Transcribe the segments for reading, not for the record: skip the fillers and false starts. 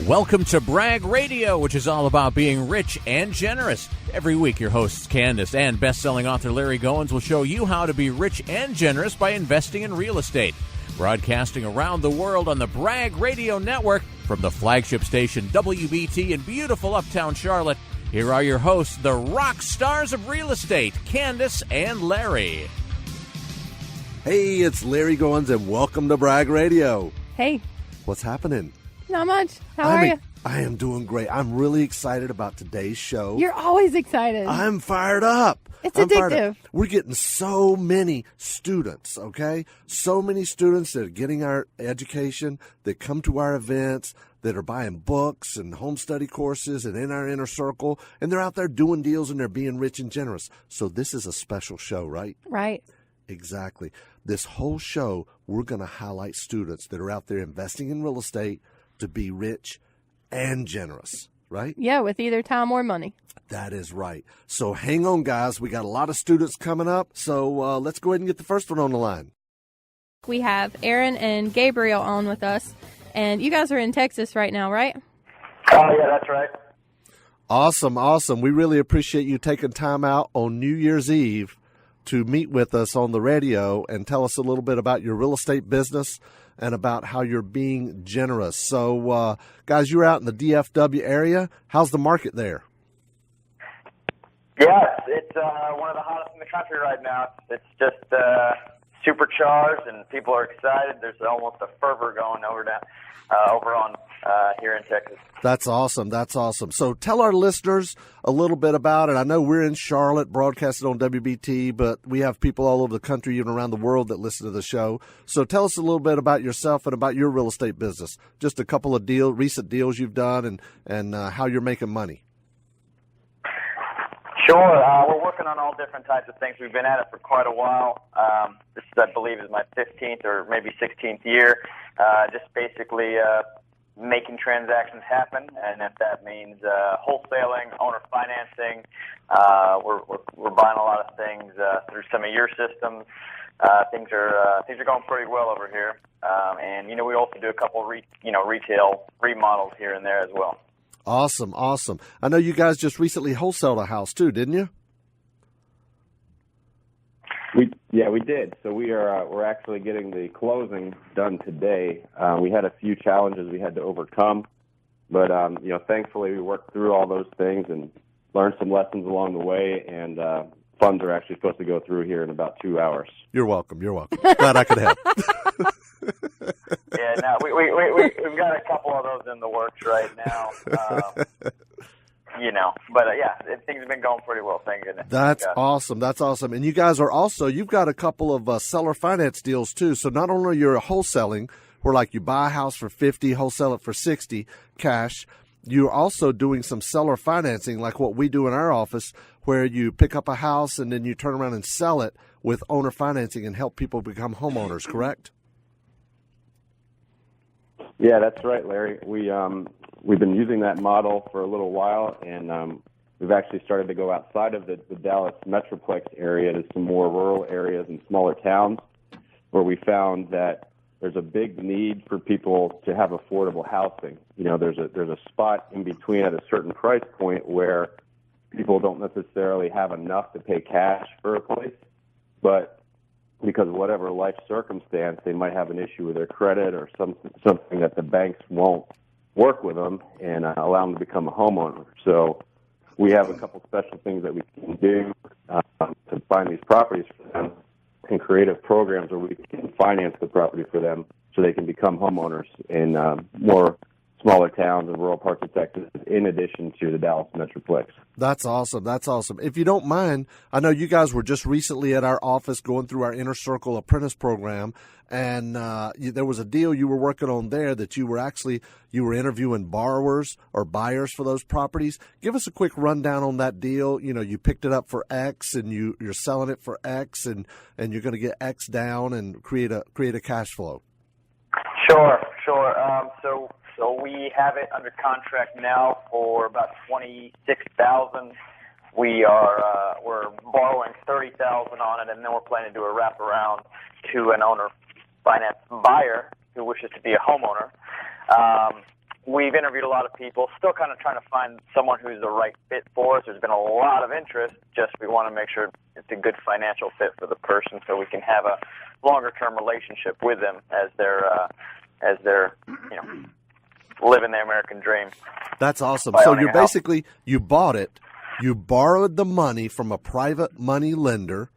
Welcome to Brag Radio, which is all about being rich and generous. Every week, your hosts Kandas and best-selling author Larry Goins will show you how to be rich and generous by investing in real estate. Broadcasting around the world on the Brag Radio Network from the flagship station WBT in beautiful uptown Charlotte, here are your hosts, the rock stars of real estate, Kandas and Larry. Hey, it's Larry Goins, and welcome to Brag Radio. Hey. What's happening? Not much. How are you? I am doing great. I'm really excited about today's show. You're always excited. I'm fired up. It's addictive. We're getting so many students, okay? So many students that are getting our education, that come to our events, that are buying books and home study courses and in our inner circle, and they're out there doing deals and they're being rich and generous. So this is a special show, right? Right. Exactly. This whole show, we're going to highlight students that are out there investing in real estate to be rich and generous, right? Yeah, with either time or money. That is right. So hang on, guys. We got a lot of students coming up. So let's go ahead and get the first one on the line. We have Aaron and Gabriel on with us. And you guys are in Texas right now, right? Oh, yeah, that's right. Awesome, awesome. We really appreciate you taking time out on New Year's Eve to meet with us on the radio and tell us a little bit about your real estate business and about how you're being generous. So, guys, you're out in the DFW area. How's the market there? Yes, it's one of the hottest in the country right now. It's just supercharged, and people are excited. There's almost a fervor going over on here in Texas. That's awesome. That's awesome. So tell our listeners a little bit about it. I know we're in Charlotte, broadcasted on WBT, but we have people all over the country, even around the world, that listen to the show. So tell us a little bit about yourself and about your real estate business. Just a couple of recent deals you've done and how you're making money. Sure. We're working on all different types of things. We've been at it for quite a while. This, I believe, is my 15th or maybe 16th year. Just basically making transactions happen, and if that means wholesaling, owner financing, we're buying a lot of things through some of your systems. Things are going pretty well over here, and we also do a couple retail remodels here and there as well. Awesome, awesome. I know you guys just recently wholesaled a house too, didn't you? We did. So we're actually getting the closing done today. We had a few challenges we had to overcome, but thankfully we worked through all those things and learned some lessons along the way. And funds are actually supposed to go through here in about 2 hours. You're welcome. You're welcome. Glad I could help. Yeah, no, we've got a couple of those in the works right now. Things have been going pretty well, thank goodness. That's awesome. That's awesome. And you guys you've got a couple of seller finance deals too. So not only you're wholesaling, where like you buy a house for 50, wholesale it for 60 cash, you're also doing some seller financing like what we do in our office, where you pick up a house and then you turn around and sell it with owner financing and help people become homeowners, correct? Yeah, that's right, Larry. We've been using that model for a little while, and we've actually started to go outside of the Dallas Metroplex area to some more rural areas and smaller towns, where we found that there's a big need for people to have affordable housing. There's a spot in between at a certain price point where people don't necessarily have enough to pay cash for a place, but because of whatever life circumstance, they might have an issue with their credit or something that the banks won't work with them and allow them to become a homeowner. So we have a couple special things that we can do to find these properties for them, and creative programs where we can finance the property for them so they can become homeowners in more smaller towns and rural parts of Texas, in addition to the Dallas Metroplex. That's awesome. That's awesome. If you don't mind, I know you guys were just recently at our office going through our Inner Circle Apprentice program, and there was a deal you were working on there that you were interviewing borrowers or buyers for those properties. Give us a quick rundown on that deal. You picked it up for X, and you're selling it for X, and you're going to get X down and create a cash flow. Sure. So we have it under contract now for about $26,000. We're borrowing $30,000 on it, and then we're planning to do a wraparound to an owner finance buyer who wishes to be a homeowner. we've interviewed a lot of people, still kind of trying to find someone who's the right fit for us. There's been a lot of interest, just we want to make sure it's a good financial fit for the person so we can have a longer-term relationship with them as they're living the American dream. That's awesome. So you're basically, you bought it, you borrowed the money from a private money lender,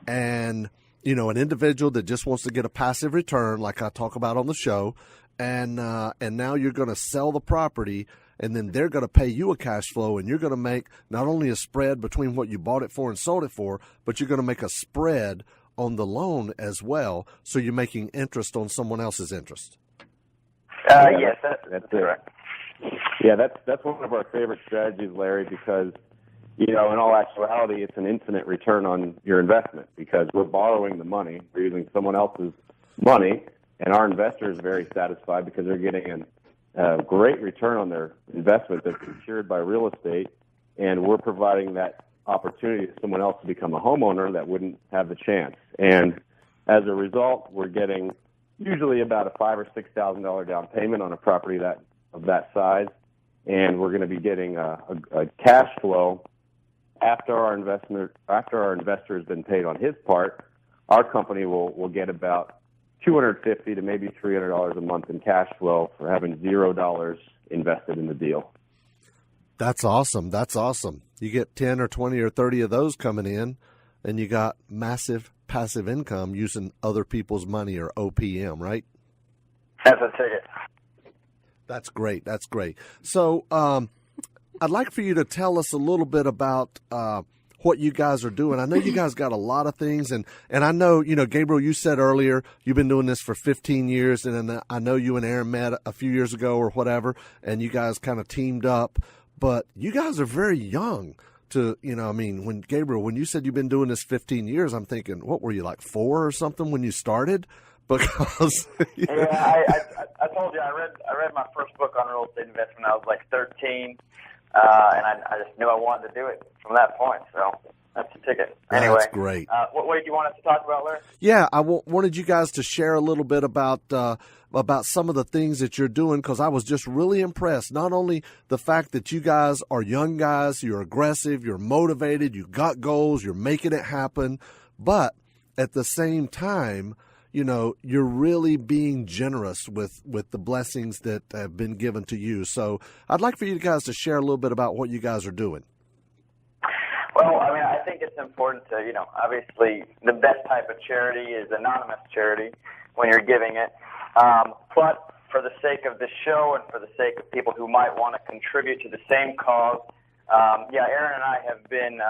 and an individual that just wants to get a passive return, like I talk about on the show, and now you're going to sell the property, and then they're going to pay you a cash flow, and you're going to make not only a spread between what you bought it for and sold it for, but you're going to make a spread on the loan as well, so you're making interest on someone else's interest. Yes, that's correct. Yeah, that's one of our favorite strategies, Larry, because in all actuality, it's an infinite return on your investment because we're borrowing the money, we're using someone else's money, and our investor is very satisfied because they're getting a great return on their investment that's secured by real estate, and we're providing that opportunity to someone else to become a homeowner that wouldn't have the chance. And as a result, we're getting usually about a $5,000 or $6,000 down payment on a property of that size, and we're going to be getting a cash flow after our investor has been paid on his part. Our company will get about $250 to maybe $300 a month in cash flow for having $0 invested in the deal. That's awesome. That's awesome. You get 10 or 20 or 30 of those coming in, and you got massive passive income using other people's money, or OPM, right? That's a ticket. That's great. That's great. So I'd like for you to tell us a little bit about what you guys are doing. I know you guys got a lot of things, and I know, Gabriel, you said earlier you've been doing this for 15 years, and then I know you and Aaron met a few years ago or whatever, and you guys kind of teamed up, but you guys are very young to, when you said you've been doing this 15 years, I'm thinking, what were you, like 4 or something when you started? Because I told you I read my first book on real estate investment when I was like 13, and I just knew I wanted to do it from that point. So that's the ticket. Anyway, that's great. What did you want us to talk about, Larry? Yeah, I wanted you guys to share a little bit about some of the things that you're doing, because I was just really impressed. Not only the fact that you guys are young guys, you're aggressive, you're motivated, you got goals, you're making it happen, but at the same time, you're really being generous with the blessings that have been given to you. So I'd like for you guys to share a little bit about what you guys are doing. Well, I think it's important to, obviously the best type of charity is anonymous charity when you're giving it. But for the sake of the show and for the sake of people who might want to contribute to the same cause, Aaron and I have been,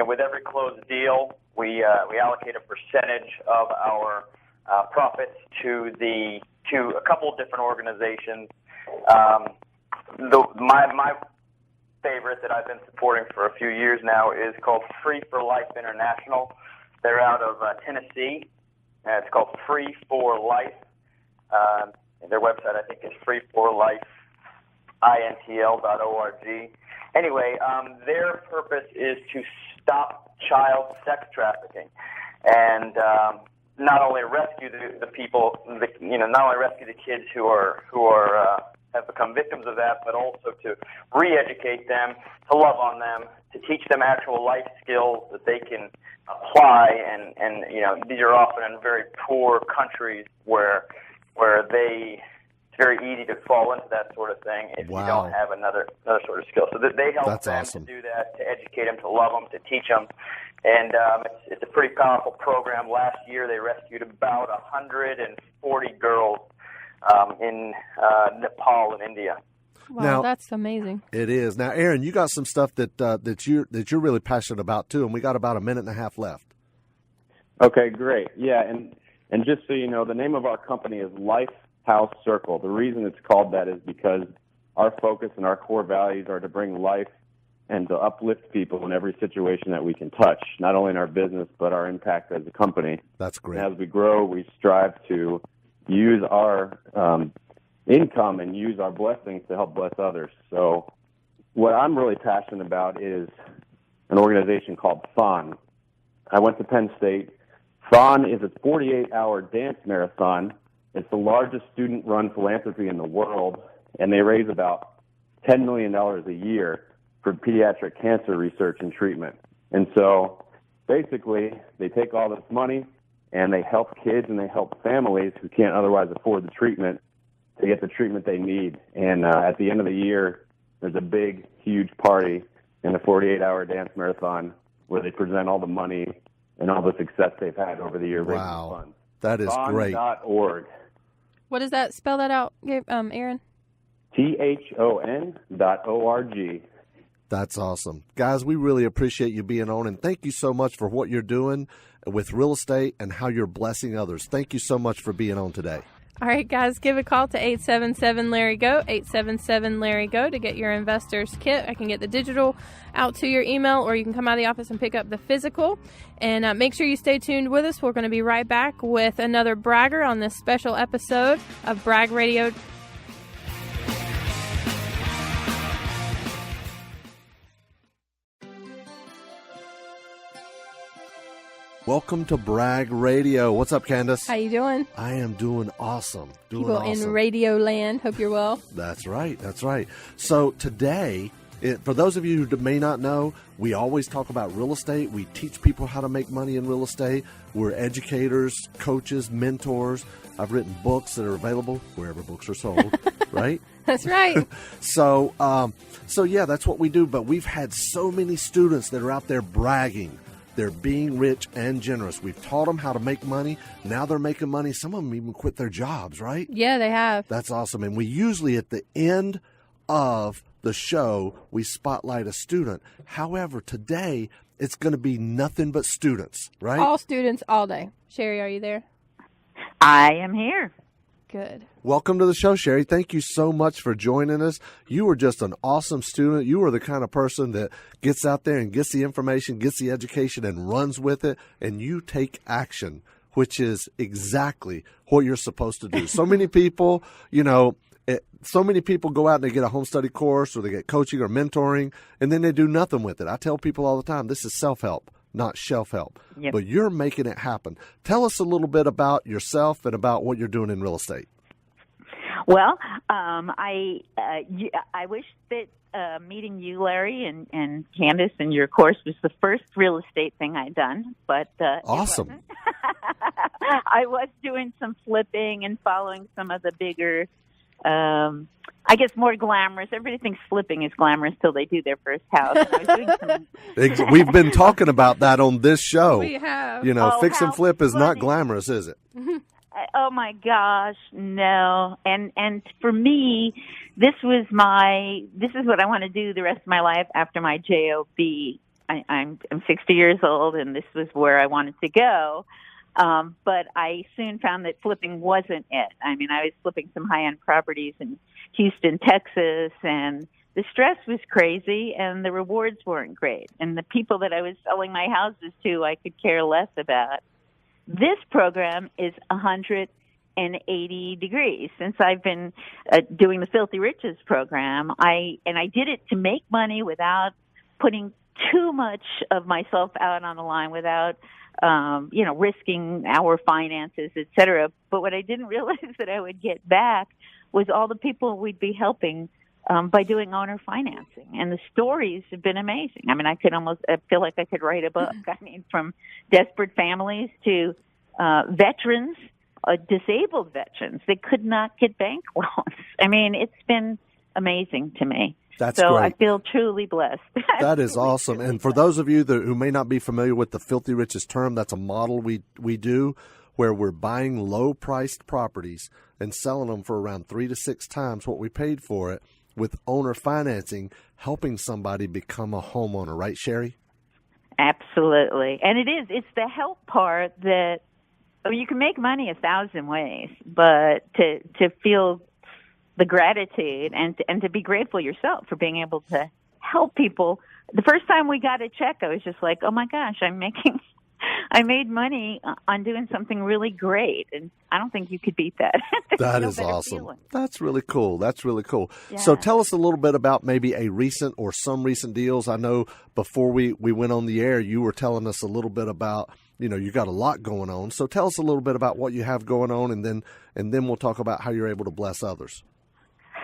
with every closed deal, we allocate a percentage of our profits to a couple of different organizations. My favorite that I've been supporting for a few years now is called Free for Life International. They're out of Tennessee. It's called Free for Life. Their website, I think, is freeforlifeintl.org. Anyway, their purpose is to stop child sex trafficking and not only rescue the people, not only rescue the kids who are have become victims of that, but also to re-educate them, to love on them, to teach them actual life skills that they can apply. And these are often in very poor countries where it's very easy to fall into that sort of thing if you don't have another sort of skill. So they help them to do that, to educate them, to love them, to teach them. And it's a pretty powerful program. Last year they rescued about 140 girls in Nepal and India. Wow, now, that's amazing. It is. Now, Aaron, you got some stuff that you're really passionate about too, and we got about a minute and a half left. Okay, great. Yeah, and just so you know, the name of our company is Lifehouse Circle. The reason it's called that is because our focus and our core values are to bring life and to uplift people in every situation that we can touch, not only in our business, but our impact as a company. That's great. And as we grow, we strive to use our income and use our blessings to help bless others. So what I'm really passionate about is an organization called FON. I went to Penn State. FON is a 48-hour dance marathon. It's the largest student-run philanthropy in the world, and they raise about $10 million a year for pediatric cancer research and treatment. And so basically they take all this money and they help kids and they help families who can't otherwise afford the treatment to get the treatment they need. And at the end of the year, there's a big, huge party and a 48-hour dance marathon where they present all the money and all the success they've had over the year raising funds. That is great. Bond.org. What does that? Spell that out, Aaron. THON.org. That's awesome. Guys, we really appreciate you being on, and thank you so much for what you're doing with real estate and how you're blessing others. Thank you so much for being on today. All right, guys, give a call to 877-LARRY-GO, 877-LARRY-GO to get your investor's kit. I can get the digital out to your email, or you can come out of the office and pick up the physical. And make sure you stay tuned with us. We're going to be right back with another bragger on this special episode of Brag Radio. Welcome to Brag Radio. What's up, Kandas? How you doing? I am doing awesome. People in radio land, hope you're well. That's right. That's right. So today, for those of you who may not know, we always talk about real estate. We teach people how to make money in real estate. We're educators, coaches, mentors. I've written books that are available wherever books are sold, right? That's right. So yeah, that's what we do. But we've had so many students that are out there bragging. They're being rich and generous. We've taught them how to make money. Now they're making money. Some of them even quit their jobs, right? Yeah, they have. That's awesome. And we usually, at the end of the show, we spotlight a student. However, today, it's going to be nothing but students, right? All students, all day. Sherry, are you there? I am here. Good. Welcome to the show, Sherry. Thank you so much for joining us. You are just an awesome student. You are the kind of person that gets out there and gets the information, gets the education, and runs with it, and you take action, which is exactly what you're supposed to do. So many people, so many people go out and they get a home study course or they get coaching or mentoring, and then they do nothing with it. I tell people all the time, this is self-help, not shelf help. Yep. But you're making it happen. Tell us a little bit about yourself and about what you're doing in real estate. Well, I wish that meeting you, Larry, and Kandas and your course was the first real estate thing I'd done. But awesome. I was doing some flipping and following some of the bigger, I guess, more glamorous. Everybody thinks flipping is glamorous till they do their first house. And I was doing some... We've been talking about that on this show. We have. Fix and flip is funny. not glamorous, is it? Oh my gosh, no. And for me, this is what I want to do the rest of my life after my job. I'm 60 years old, and this was where I wanted to go. But I soon found that flipping wasn't it. I mean, I was flipping some high-end properties in Houston, Texas, and the stress was crazy, and the rewards weren't great. And the people that I was selling my houses to, I could care less about. This program is 180 degrees. Since I've been doing the Filthy Riches program, I did it to make money without putting too much of myself out on the line, without risking our finances, et cetera. But what I didn't realize that I would get back was all the people we'd be helping by doing owner financing. And the stories have been amazing. I mean, I feel like I could write a book. I mean, from desperate families to veterans, disabled veterans that could not get bank loans. I mean, it's been amazing to me. That's so great. I feel truly blessed. That is awesome. And for those of you who may not be familiar with the Filthy Riches term, that's a model we do where we're buying low-priced properties and selling them for around 3 to 6 times what we paid for it, with owner financing, helping somebody become a homeowner. Right, Sherry? Absolutely. And it's the help part that, you can make money 1,000 ways, but to feel the gratitude and to be grateful yourself for being able to help people. The first time we got a check, I was just like, oh my gosh, I made money on doing something really great, and I don't think you could beat that. That is awesome. Feeling. That's really cool. Yeah. So tell us a little bit about maybe a recent or some recent deals. I know before we went on the air, you were telling us a little bit about, you got a lot going on. So tell us a little bit about what you have going on, and then we'll talk about how you're able to bless others.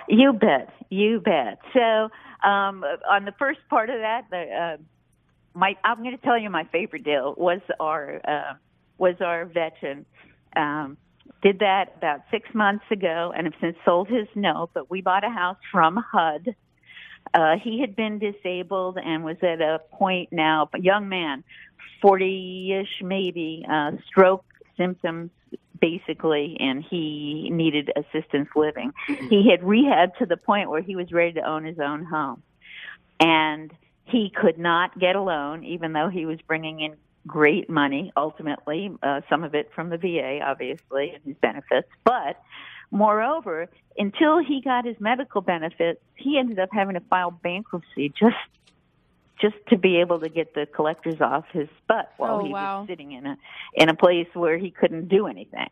You bet. You bet. So on the first part of that, I'm going to tell you my favorite deal was our veteran. Did that about 6 months ago and have since sold his note, but we bought a house from HUD. He had been disabled and was at a point now, a young man, 40-ish maybe, stroke symptoms basically, and he needed assistance living. He had rehabbed to the point where he was ready to own his own home. And he could not get a loan, even though he was bringing in great money, ultimately, some of it from the VA, obviously, and his benefits. But moreover, until he got his medical benefits, he ended up having to file bankruptcy just to be able to get the collectors off his butt while he was sitting in a place where he couldn't do anything.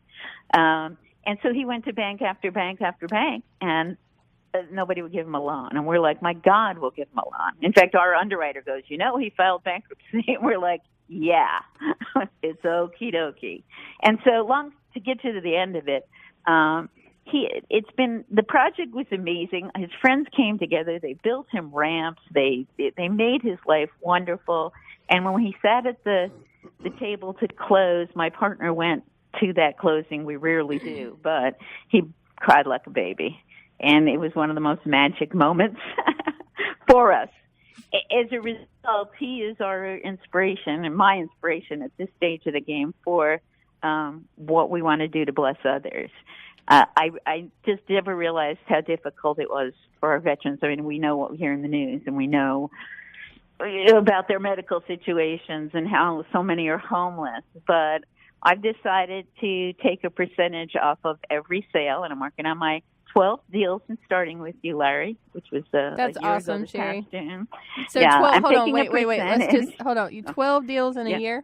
And so he went to bank after bank after bank, and nobody would give him a loan. And we're like, my God, we'll give him a loan. In fact, our underwriter goes, he filed bankruptcy. And we're like, yeah, it's okie dokie. And so to get to the end of it, the project was amazing. His friends came together. They built him ramps. They made his life wonderful. And when he sat at the table to close, my partner went to that closing. We rarely do, but he cried like a baby. And it was one of the most magic moments for us. As a result, he is our inspiration and my inspiration at this stage of the game for what we want to do to bless others. I just never realized how difficult it was for our veterans. I mean, we know what we hear in the news, and we know about their medical situations and how so many are homeless. But I've decided to take a percentage off of every sale, and I'm working on my 12 deals and starting with you, Larry, which was that's a year awesome, ago Sherry. June. So yeah, 12. Hold on, wait. Let's just hold on. You 12 deals in a year.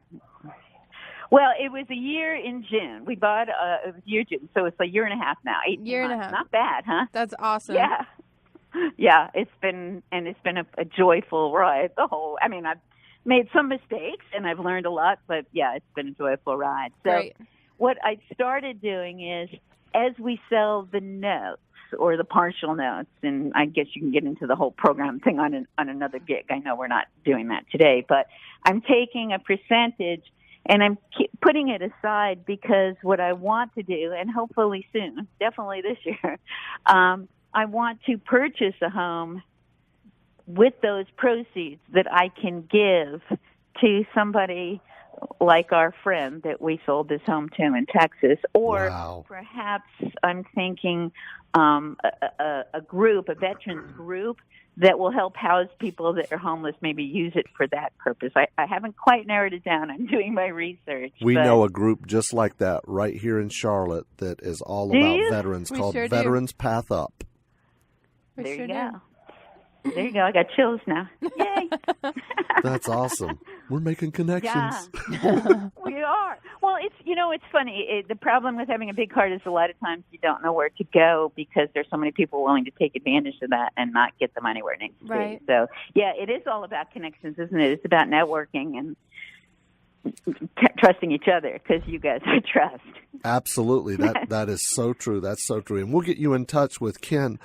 Well, it was a year in June. We bought it was year June, so it's a year and a half now. 18 year and months. a half. Not bad, huh? That's awesome. Yeah. It's been a joyful ride. I've made some mistakes and I've learned a lot, but yeah, it's been a joyful ride. So Great. What I started doing is, as we sell the notes or the partial notes, and I guess you can get into the whole program thing on another gig. I know we're not doing that today, but I'm taking a percentage and I'm putting it aside because what I want to do, and hopefully soon, definitely this year, I want to purchase a home with those proceeds that I can give to somebody like our friend that we sold this home to in Texas, or perhaps I'm thinking a veterans group that will help house people that are homeless, maybe use it for that purpose. I haven't quite narrowed it down. I'm doing my research. We know a group just like that right here in Charlotte that is all about veterans called Veterans Path Up. There you go. There you go. I got chills now. Yay. That's awesome. We're making connections. Yeah. We are. Well, it's funny. The problem with having a big heart is a lot of times you don't know where to go because there's so many people willing to take advantage of that and not get the money where it needs to be. So, yeah, it is all about connections, isn't it? It's about networking and trusting each other because you guys are trust. Absolutely. That is so true. That's so true. And we'll get you in touch with Ken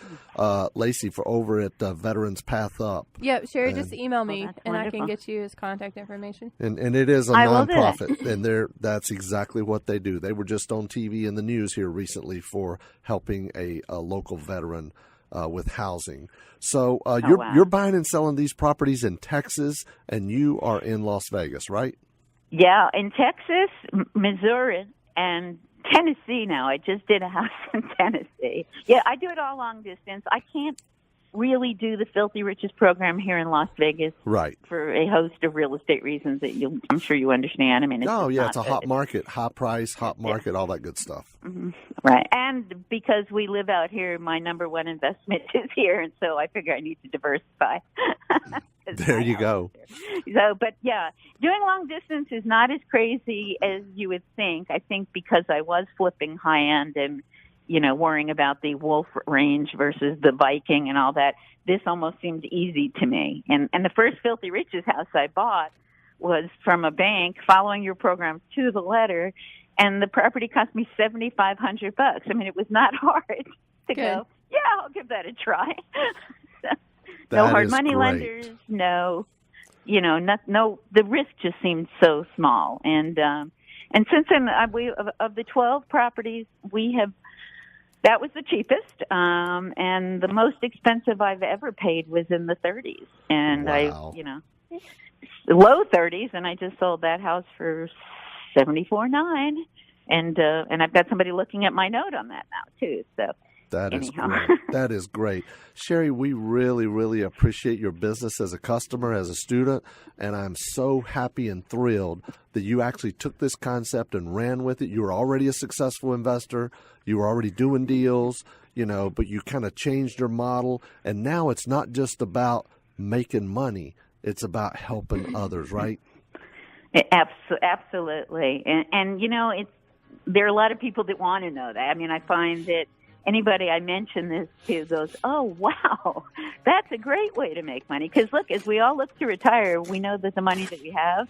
Lacey for over at Veterans Path Up. Yeah, Sherry, just email me and I can get you his contact information. And it is a nonprofit, and that's exactly what they do. They were just on TV in the news here recently for helping a local veteran with housing. So you're buying and selling these properties in Texas, and you are in Las Vegas, right? Yeah, in Texas, Missouri, and Tennessee now. I just did a house in Tennessee. Yeah, I do it all long distance. I can't really do the Filthy Riches program here in Las Vegas, right? For a host of real estate reasons that I'm sure you understand. I mean, it's a hot market, high price, hot market, all that good stuff. Mm-hmm. Right, and because we live out here, my number one investment is here, and so I figure I need to diversify. There you go. So, but yeah, doing long distance is not as crazy as you would think. I think because I was flipping high end and worrying about the Wolf Range versus the Viking and all that, this almost seemed easy to me. And the first Filthy Riches house I bought was from a bank following your program to the letter, and the property cost me $7,500. I mean, it was not hard to go Yeah, I'll give that a try. No hard money great. lenders, no, the risk just seemed so small. And since then, of the 12 properties, that was the cheapest, and the most expensive I've ever paid was in the 30s. And wow. Low 30s, and I just sold that house for $74,900. And I've got somebody looking at my note on that now too. So that is anyhow. great. That is great, Sherry. We really, really appreciate your business as a customer, as a student, and I'm so happy and thrilled that you actually took this concept and ran with it. You were already a successful investor. You were already doing deals, but you kind of changed your model, and now it's not just about making money; it's about helping others, right? Absolutely, and there are a lot of people that want to know that. I mean, I find that anybody I mention this to goes, "Oh, wow, that's a great way to make money." Because look, as we all look to retire, we know that the money that we have,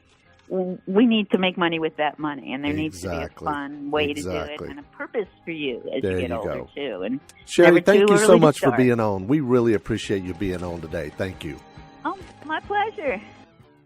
we need to make money with that money, and there needs to be a fun way to do it and a purpose for you as you get older too. And Sherry, thank you so much for being on. We really appreciate you being on today. Thank you. Oh, my pleasure.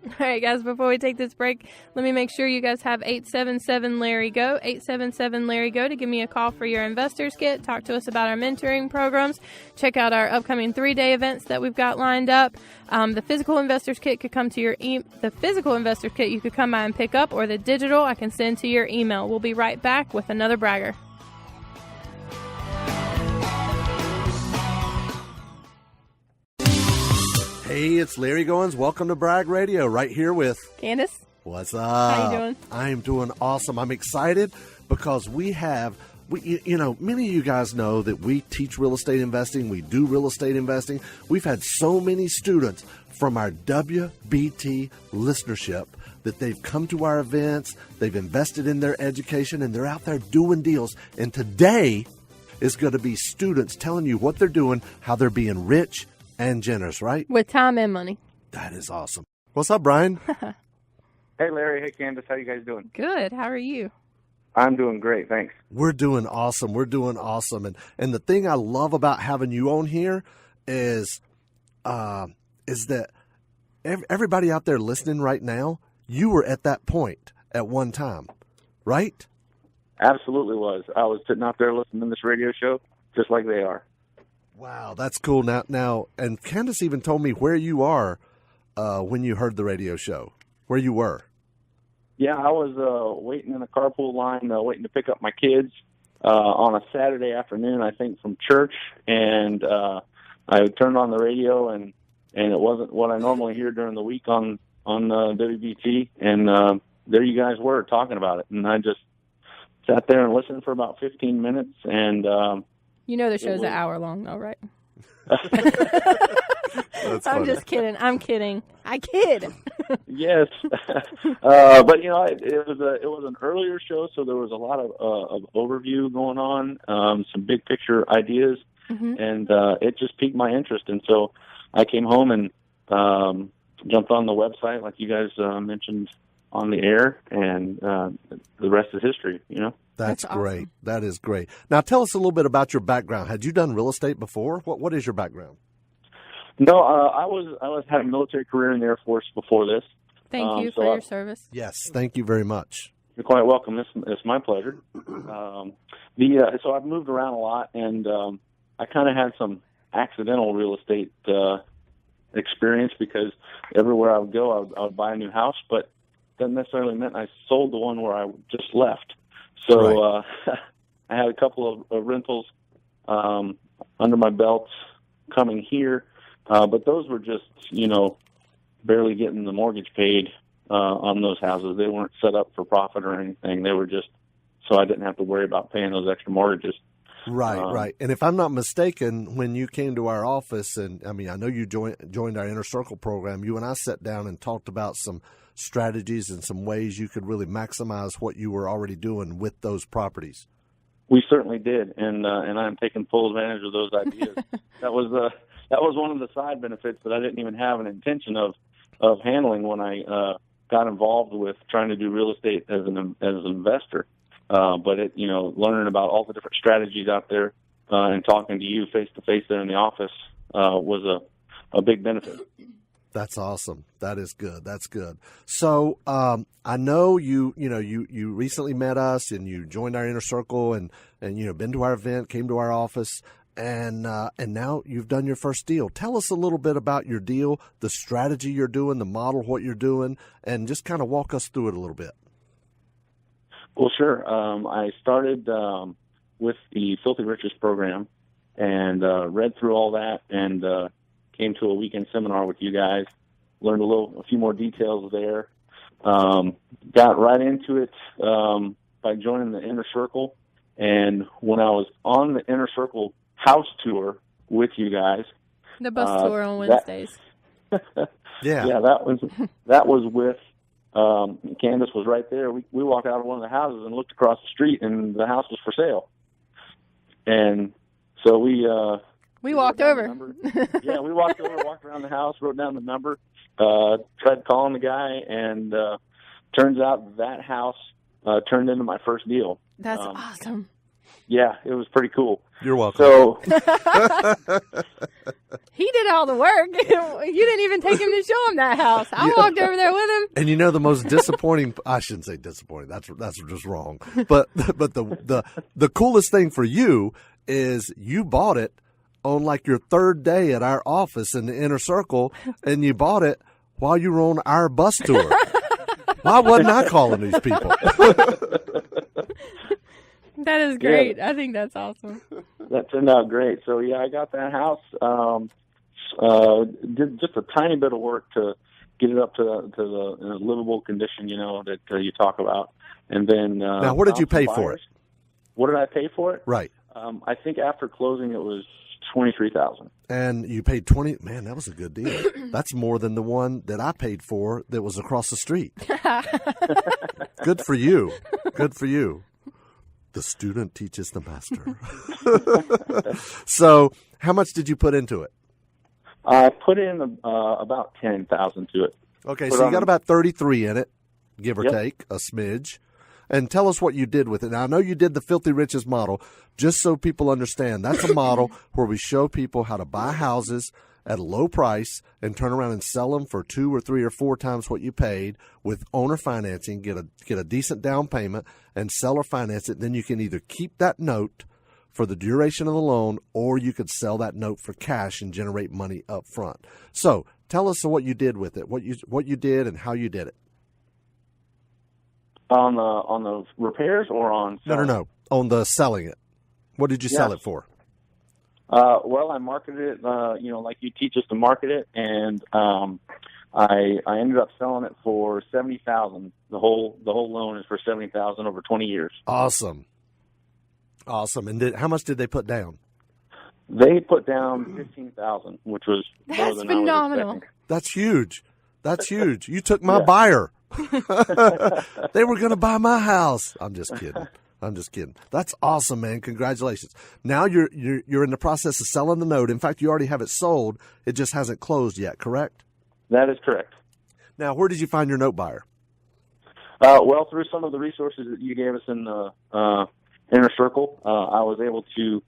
All right, guys, before we take this break, let me make sure you guys have 877-LARRY-GO, 877-LARRY-GO to give me a call for your investors kit. Talk to us about our mentoring programs. Check out our upcoming 3-day events that we've got lined up. The physical investors kit could come to the physical investors kit you could come by and pick up, or the digital I can send to your email. We'll be right back with another bragger. Hey, it's Larry Goins. Welcome to Brag Radio, right here with Kandas. What's up? How you doing? I'm doing awesome. I'm excited because many of you guys know that we teach real estate investing. We do real estate investing. We've had so many students from our WBT listenership that they've come to our events, they've invested in their education, and they're out there doing deals. And today is going to be students telling you what they're doing, how they're being rich and generous, right? With time and money. That is awesome. What's up, Brian? Hey, Larry. Hey, Kandas. How you guys doing? Good. How are you? I'm doing great. Thanks. We're doing awesome. We're doing awesome. And the thing I love about having you on here is that everybody out there listening right now, you were at that point at one time, right? Absolutely was. I was sitting out there listening to this radio show just like they are. Wow, that's cool. Now, and Kandas even told me where you are when you heard the radio show, where you were. Yeah, I was waiting in a carpool line, waiting to pick up my kids on a Saturday afternoon, I think, from church. And I turned on the radio, and it wasn't what I normally hear during the week on WBT. And there you guys were talking about it. And I just sat there and listened for about 15 minutes, and the show's an hour long, though, right? I'm just kidding. I'm kidding. I kid. Yes, but it was an earlier show, so there was a lot of overview going on, some big picture ideas, and it just piqued my interest. And so I came home and jumped on the website, like you guys mentioned on the air, and the rest is history. That's awesome. Great. That is great. Now, tell us a little bit about your background. Had you done real estate before? What is your background? No, I had a military career in the Air Force before this. Thank you for your service. Yes, thank you very much. You're quite welcome. It's my pleasure. So I've moved around a lot, and I kind of had some accidental real estate experience because everywhere I would go, I would buy a new house, but that necessarily meant I sold the one where I just left. So right. I had a couple of rentals under my belt coming here, but those were just, barely getting the mortgage paid on those houses. They weren't set up for profit or anything. They were just so I didn't have to worry about paying those extra mortgages. Right, right. And if I'm not mistaken, when you came to our office, and I know you joined our Inner Circle program, you and I sat down and talked about some strategies and some ways you could really maximize what you were already doing with those properties. We certainly did, and I'm taking full advantage of those ideas. That was one of the side benefits that I didn't even have an intention of handling when I got involved with trying to do real estate as an investor. But learning about all the different strategies out there and talking to you face to face there in the office was a big benefit. That's awesome. That is good. That's good. So I know you recently met us and you joined our inner circle and been to our event, came to our office, and now you've done your first deal. Tell us a little bit about your deal, the strategy you're doing, the model, what you're doing, and just kind of walk us through it a little bit. Well, sure. I started with the Filthy Riches program and read through all that and came to a weekend seminar with you guys, learned a few more details there, got right into it by joining the Inner Circle. And when I was on the Inner Circle house tour with you guys, the bus tour on Wednesdays. Yeah, that was with Kandas was right there. We walked out of one of the houses and looked across the street, and the house was for sale. And so we walked over. Yeah, we walked over, walked around the house, wrote down the number, tried calling the guy, and turns out that house turned into my first deal. That's awesome. Yeah, it was pretty cool. You're welcome. So he did all the work. You didn't even take him to show him that house. I walked over there with him. And the most disappointing, I shouldn't say disappointing, that's just wrong. But the coolest thing for you is you bought it on like your third day at our office in the Inner Circle, and you bought it while you were on our bus tour. Why wasn't I calling these people? That is great. Yeah. I think that's awesome. That turned out great. So, yeah, I got that house, did just a tiny bit of work to get it up to the livable condition, that you talk about. And then now, what did you pay for it? What did I pay for it? Right. I think after closing it was $23,000. And you paid $20,000. Man, that was a good deal. That's more than the one that I paid for that was across the street. Good for you. Good for you. The student teaches the master. So, how much did you put into it? I put in about $10,000 to it. Okay, so you got about 33 in it, give or Yep. take a smidge. And tell us what you did with it. Now, I know you did the Filthy Riches model, just so people understand. That's a model where we show people how to buy houses at a low price and turn around and sell them for 2 or 3 or 4 times what you paid with owner financing, get a decent down payment, and seller finance it. Then you can either keep that note for the duration of the loan, or you could sell that note for cash and generate money up front. So tell us what you did with it, what you did and how you did it. On the repairs or on selling? No. On the selling it. What did you sell it for? Well, I marketed it, like you teach us to market it, and I ended up selling it for $70,000. The whole loan is for $70,000 over 20 years. Awesome. And how much did they put down? They put down $15,000, which was more That's than phenomenal. I was expecting. That's huge. You took my buyer. They were going to buy my house. I'm just kidding. That's awesome, man. Congratulations. Now you're in the process of selling the note. In fact, you already have it sold. It just hasn't closed yet, correct? That is correct. Now, where did you find your note buyer? Well, through some of the resources that you gave us in the Inner Circle, I was able to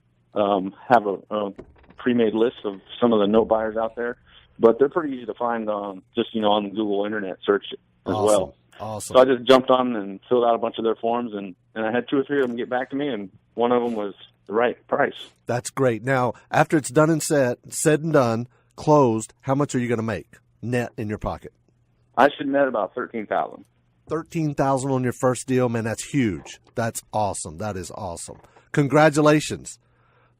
have a pre-made list of some of the note buyers out there, but they're pretty easy to find on the Google Internet search as well. Awesome. So I just jumped on and filled out a bunch of their forms, and I had 2 or 3 of them get back to me, and one of them was the right price. That's great. Now, after it's done and said and done, closed, how much are you going to make net in your pocket? I should net about $13,000. $13,000 on your first deal, man. That's huge. That's awesome. That is awesome. Congratulations.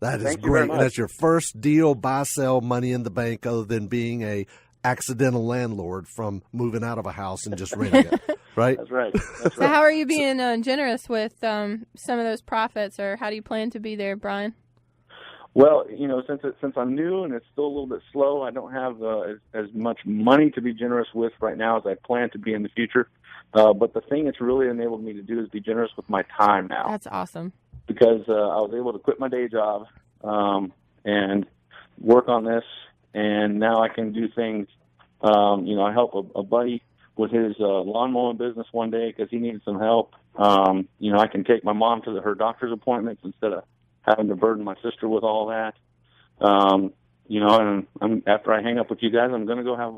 That is Thank you very great. much. And that's your first deal, buy, sell, money in the bank, other than being a accidental landlord from moving out of a house and just renting it. Right? That's right. So how are you being generous with some of those profits, or how do you plan to be there, Brian? Well, since I'm new and it's still a little bit slow, I don't have as much money to be generous with right now as I plan to be in the future. But the thing it's really enabled me to do is be generous with my time now. That's awesome. Because I was able to quit my day job and work on this, and now I can do things. I help a buddy with his lawn mowing business one day because he needed some help. I can take my mom to her doctor's appointments instead of having to burden my sister with all that. And after I hang up with you guys, I'm going to go have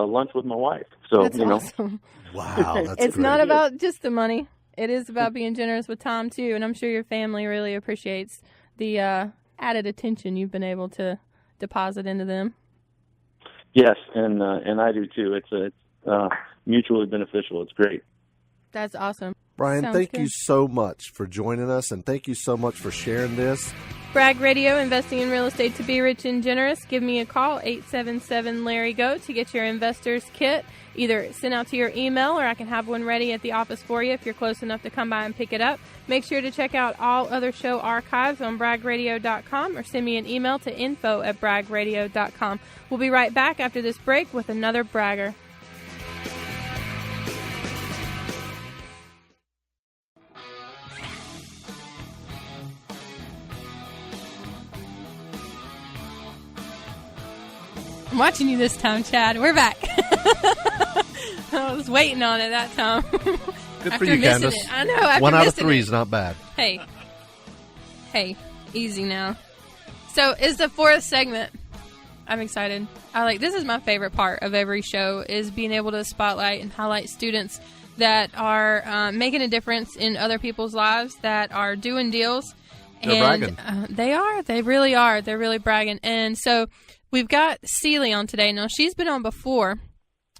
lunch with my wife. So, That's awesome. Wow, that's It's great. not about just the money. It is about being generous with time, too, and I'm sure your family really appreciates the added attention you've been able to deposit into them. Yes, and I do, too. It's mutually beneficial. It's great. That's awesome. Brian, Sounds thank good. you so much for joining us, and thank you so much for sharing this. Bragg Radio, investing in real estate to be rich and generous. Give me a call, 877-LARRY-GO, to get your investor's kit either sent out to your email, or I can have one ready at the office for you if you're close enough to come by and pick it up. Make sure to check out all other show archives on braggradio.com, or send me an email to info@braggradio.com. We'll be right back after this break with another bragger. I'm watching you this time, Chad. We're back. I was waiting on it that time. Good for you, Kandas. I know. After 1 out of missing 3 it. is not bad. Hey, easy now. So, it's the 4th segment. I'm excited. This is my favorite part of every show, is being able to spotlight and highlight students that are making a difference in other people's lives, that are doing deals. They're bragging. They are. They really are. They're really bragging. And so we've got Celie on today. Now, she's been on before,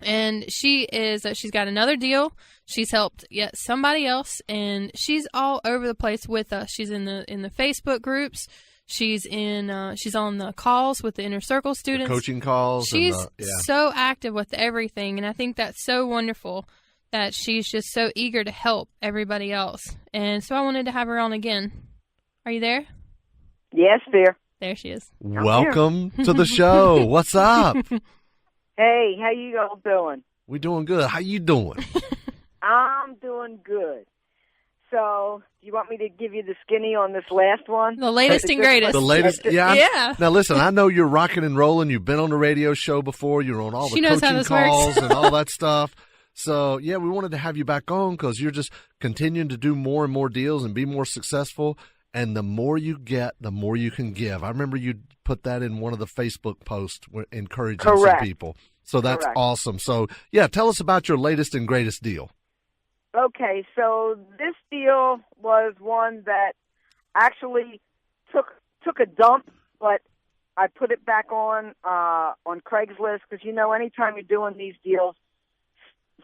and she's got another deal. She's helped somebody else, and she's all over the place with us. She's in the Facebook groups. She's on the calls with the Inner Circle students. The coaching calls. She's so active with everything, and I think that's so wonderful that she's just so eager to help everybody else. And so I wanted to have her on again. Are you there? Yes, dear. There she is. Welcome to the show. What's up? Hey, how you all doing? We doing good. How you doing? I'm doing good. So, do you want me to give you the skinny on this last one? The latest and greatest. The latest, yeah. Yeah. Now, listen, I know you're rocking and rolling. You've been on the radio show before. You're on all the She knows how coaching this calls works. and all that stuff. So, yeah, we wanted to have you back on because you're just continuing to do more and more deals and be more successful. And the more you get, the more you can give. I remember you put that in one of the Facebook posts encouraging Correct. some people. So that's Correct. awesome. So, yeah, tell us about your latest and greatest deal. Okay, so this deal was one that actually took a dump, but I put it back on Craigslist because, anytime you're doing these deals,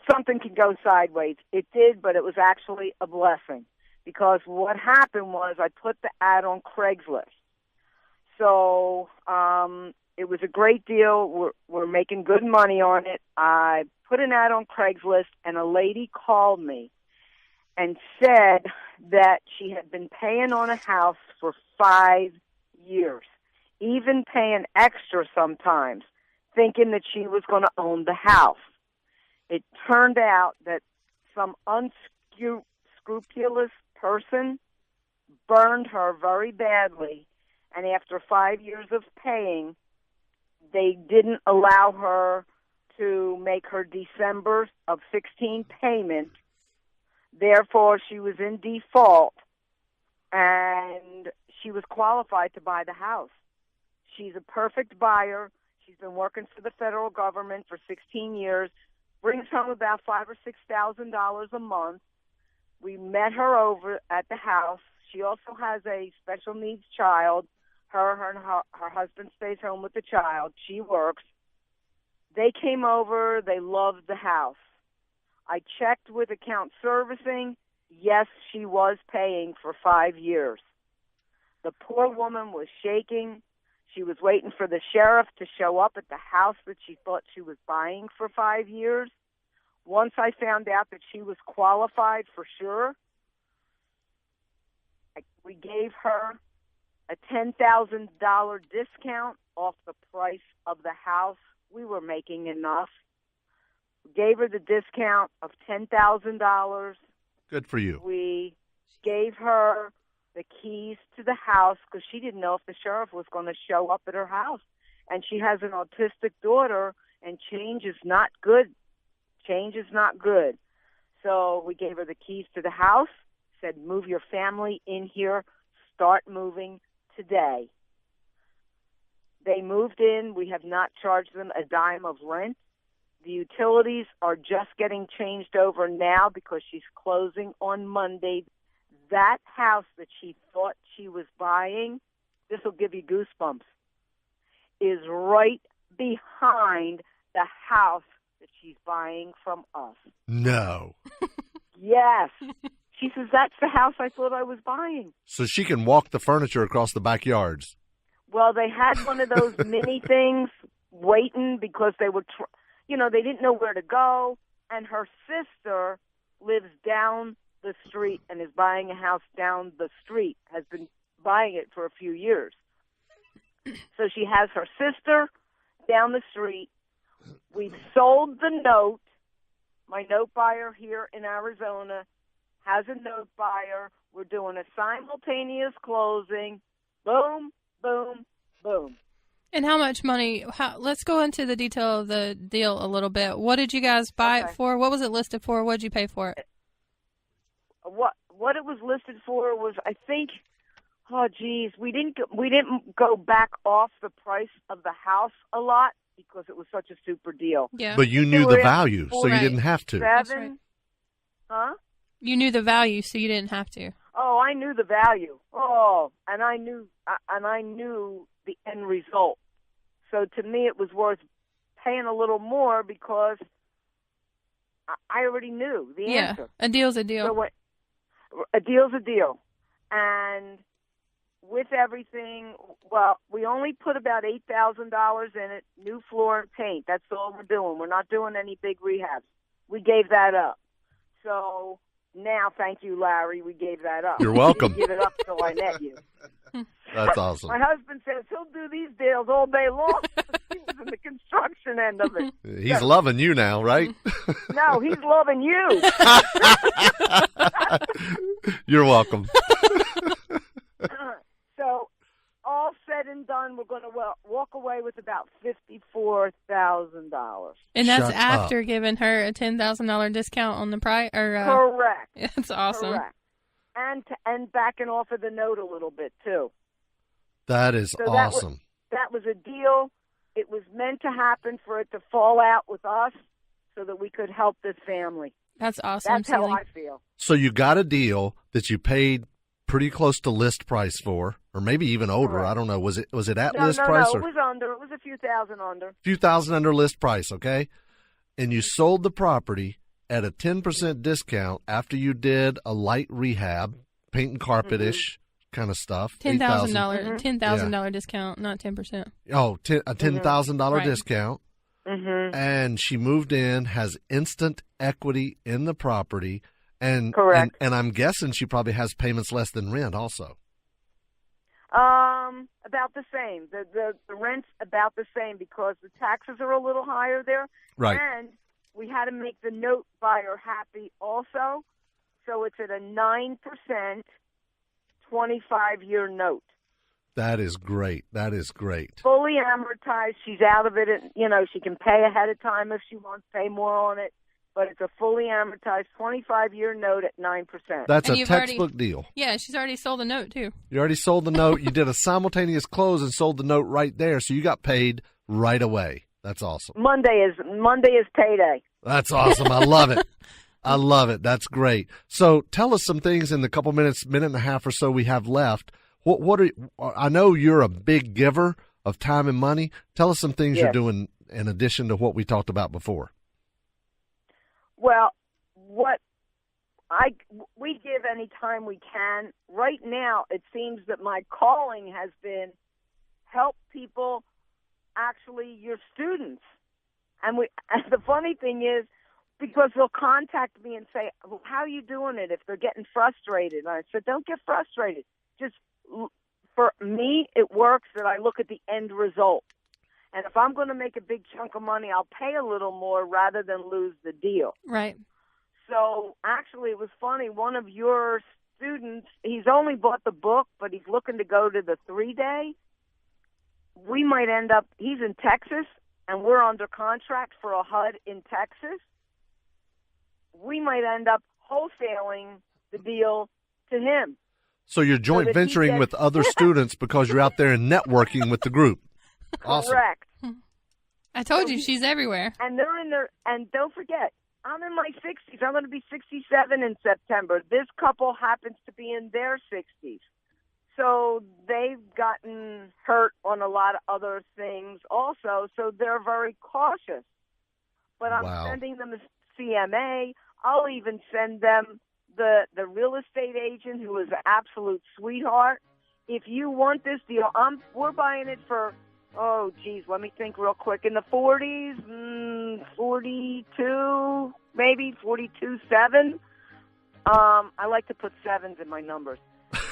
something can go sideways. It did, but it was actually a blessing because what happened was I put the ad on Craigslist. So it was a great deal. We're making good money on it. I put an ad on Craigslist, and a lady called me and said that she had been paying on a house for 5 years, even paying extra sometimes, thinking that she was going to own the house. It turned out that some unscrupulous person burned her very badly, and after 5 years of paying, they didn't allow her to make her December of 16 payment. Therefore, she was in default, and she was qualified to buy the house. She's a perfect buyer. She's been working for the federal government for 16 years, brings home about $5,000 or $6,000 a month. We met her over at the house. She also has a special needs child. Her husband stays home with the child. She works. They came over. They loved the house. I checked with account servicing. Yes, she was paying for 5 years. The poor woman was shaking. She was waiting for the sheriff to show up at the house that she thought she was buying for 5 years. Once I found out that she was qualified for sure, we gave her a $10,000 discount off the price of the house. We were making enough. We gave her the discount of $10,000. Good for you. We gave her the keys to the house because she didn't know if the sheriff was going to show up at her house. And she has an autistic daughter, and change is not good. Change is not good. So we gave her the keys to the house, said, move your family in here, start moving. today. They moved in. We have not charged them a dime of rent. The utilities are just getting changed over now because she's closing on Monday. That house that she thought she was buying, this will give you goosebumps, is right behind the house that she's buying from us. No. Yes. She says, that's the house I thought I was buying. So she can walk the furniture across the backyards. Well, they had one of those mini things waiting because they were, they didn't know where to go. And her sister lives down the street and is buying a house down the street, has been buying it for a few years. So she has her sister down the street. We've sold the note. My note buyer here in Arizona has a note buyer. We're doing a simultaneous closing. Boom, boom, boom. And how much money? Let's go into the detail of the deal a little bit. What did you guys buy it for? What was it listed for? What did you pay for it? What it was listed for was, I think, we didn't go back off the price of the house a lot because it was such a super deal. Yeah. But you knew the value, so you didn't have to. That's right. Huh? You knew the value, so you didn't have to. Oh, I knew the value. Oh, and I knew the end result. So to me, it was worth paying a little more because I already knew the answer. A deal's a deal. So a deal's a deal. And with everything, well, we only put about $8,000 in it, new floor and paint. That's all we're doing. We're not doing any big rehabs. We gave that up. So now, thank you, Larry, we gave that up. You're welcome. Give it up till I met you. That's awesome. My husband says he'll do these deals all day long. He was in the construction end of it. He's loving you now, right? No, he's loving you. You're welcome. So, all said and done, we're going to walk away with about $54,000. And that's Shut after up. giving her a $10,000 discount on the price? Correct. That's awesome. Correct. And backing off of the note a little bit, too. That is awesome. That was a deal. It was meant to happen for it to fall out with us so that we could help this family. That's awesome. That's how I feel. So you got a deal that you paid pretty close to list price for, or maybe even over. Correct. I don't know. Was it at list price? No, it was under. It was a few thousand under. Few thousand under list price, okay? And you sold the property at a 10% discount after you did a light rehab, paint and carpet-ish kind of stuff. $10,000 discount, not 10%. Oh, a $10,000 Right. discount. Mm-hmm. And she moved in, has instant equity in the property. And, correct. And I'm guessing she probably has payments less than rent also. About the same. The rent's about the same because the taxes are a little higher there. Right. And we had to make the note buyer happy also. So it's at a 9%, 25-year note. That is great. That is great. Fully amortized. She's out of it. And, she can pay ahead of time if she wants to pay more on it. But it's a fully amortized 25-year note at 9%. That's a textbook deal. Yeah, she's already sold the note, too. You already sold the note. You did a simultaneous close and sold the note right there, so you got paid right away. That's awesome. Monday is payday. That's awesome. I love it. I love it. That's great. So tell us some things in the couple minute and a half or so we have left. What are I know you're a big giver of time and money. Tell us some things you're doing in addition to what we talked about before. Well, we give any time we can. Right now, it seems that my calling has been help people, actually your students. And the funny thing is, because they'll contact me and say, well, how are you doing it if they're getting frustrated? And I said, don't get frustrated. Just, for me, it works that I look at the end result. And if I'm going to make a big chunk of money, I'll pay a little more rather than lose the deal. Right. So actually, it was funny. One of your students, he's only bought the book, but he's looking to go to the 3-day. We might end up, he's in Texas, and we're under contract for a HUD in Texas. We might end up wholesaling the deal to him. So you're joint that he venturing gets- with other students because you're out there and networking with the group. Awesome. Correct. I told you she's everywhere. And they're in their, and don't forget, I'm in my 60s. I'm going to be 67 in September. This couple happens to be in their 60s. So they've gotten hurt on a lot of other things also, so they're very cautious. But I'm Wow. sending them a CMA. I'll even send them the real estate agent who is an absolute sweetheart. If you want this deal, we're buying it for, oh, geez, let me think real quick. In the 40s, 42, maybe 42.7. I like to put sevens in my numbers.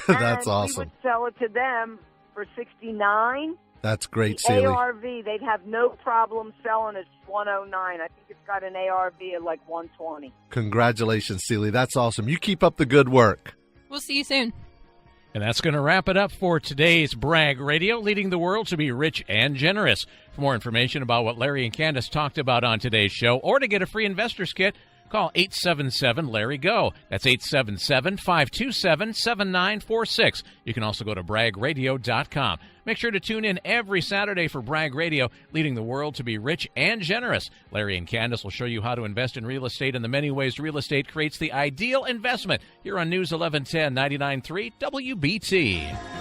That's and awesome. We would sell it to them for 69. That's great, The Seeley. ARV, they'd have no problem selling it 109. I think it's got an ARV at like 120. Congratulations, Seeley. That's awesome. You keep up the good work. We'll see you soon. And that's going to wrap it up for today's Brag Radio, leading the world to be rich and generous. For more information about what Larry and Kandas talked about on today's show, or to get a free investor's kit, call 877-LARRY-GO. That's 877-527-7946. You can also go to bragradio.com. Make sure to tune in every Saturday for Brag Radio, leading the world to be rich and generous. Larry and Kandas will show you how to invest in real estate and the many ways real estate creates the ideal investment here on News 1110 99.3 WBT.